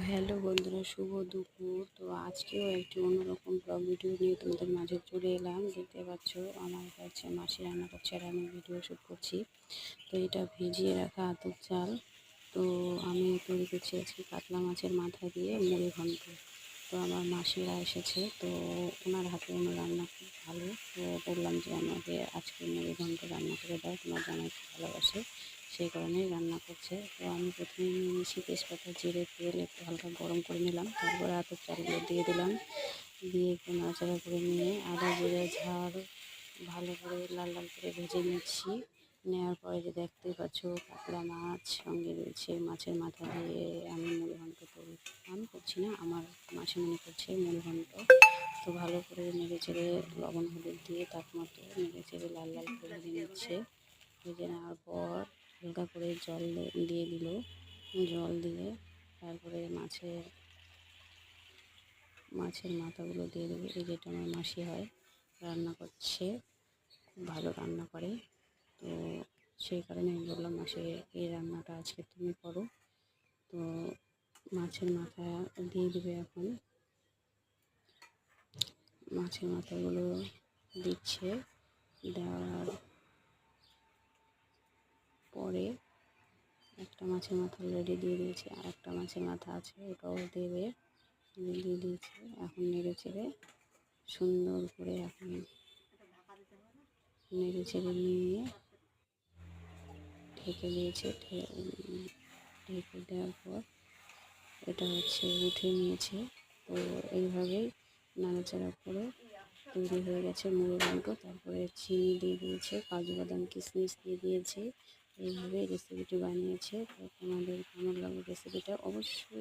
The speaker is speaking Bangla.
হ্যালো বন্ধুরা, শুভ দুপুর। তো আজকেও একটি অন্যরকম ব্লগ ভিডিও নিয়ে তোমাদের মাঝে চলে এলাম। দেখতে পাচ্ছ আমার কাছে মাসি রান্না করছে আর আমি ভিডিও শ্যুট করছি। তো এটা ভিজিয়ে রাখা আতপ চাল। তো আমি তৈরি করছি আজকে কাতলা মাছের মাথা দিয়ে মুড়ি ঘন্ট। তো আমার মাসিরা এসেছে, তো ওনার হাতে ওনার রান্না খুব ভালো। তো বললাম যে আমাকে আজকে মুড়ি ঘন্ট রান্না করে দাও, তোমার জামাই খুব ভালোবাসে, সেই কারণেই রান্না করছে। তো আমি প্রথমে নিয়ে নিয়েছি তেজপাতা, জিরে, তেল একটু হালকা গরম করে নিলাম। তারপরে আতপ চালগুলো দিয়ে দিলাম, দিয়ে একটু নাড়াচাড়া করে নিয়ে আদা জিরে ঝাল ভালো করে লাল লাল করে ভেজে নিচ্ছি। নেওয়ার পরে যে দেখতেই পাচ্ছ কাতলা মাছ সঙ্গে রয়েছে, মাছের মাথা দিয়ে আমি মুড়ি ঘন্ট করি। আমি করছি না, আমার মাসিমণি করছে মুড়ি ঘন্ট। তো ভালো করে নেড়ে চেড়ে লবণ হলুদ দিয়ে তাপমতো নেড়ে চেড়ে লাল লাল করে ভেজে নিচ্ছে। ভেজে নেওয়ার পর হালকা করে জল দিয়ে দিল। জল দিয়ে তারপরে মাছের মাথাগুলো দিয়ে দেবে। এই যেটা আমার মাসি হয়, রান্না করছে, খুব ভালো রান্না করে। তো সেই কারণে আমি বললাম, মাসি এই রান্নাটা আজকে তুমি করো। তো মাছের মাথা দিয়ে দেবে। এখন মাছের মাথাগুলো দিচ্ছে। দেওয়ার পরে একটা মাছের মাথা অলরেডি দিয়ে দিয়েছে, আর একটা মাছের মাথা আছে, ওটাও দেবে। দিয়ে দিয়েছে। এখন নেড়ে চেড়ে সুন্দর করে এখন নেড়ে চেড়ে নিয়ে ঢেকে দিয়েছে। ঢেকে দেওয়ার পর এটা উঠে নিয়েছে। তো এইভাবেই নাড়াচাড়া করে তৈরি হয়ে গেছে মুড়ি ঘন্ট। তারপরে চিনি দিয়ে দিয়েছে, কাজু বাদাম কিশমিশ দিয়ে দিয়েছে। এইভাবে রেসিপিটি বানিয়েছে। তো তোমাদের কেমন লাগলো রেসিপিটা অবশ্যই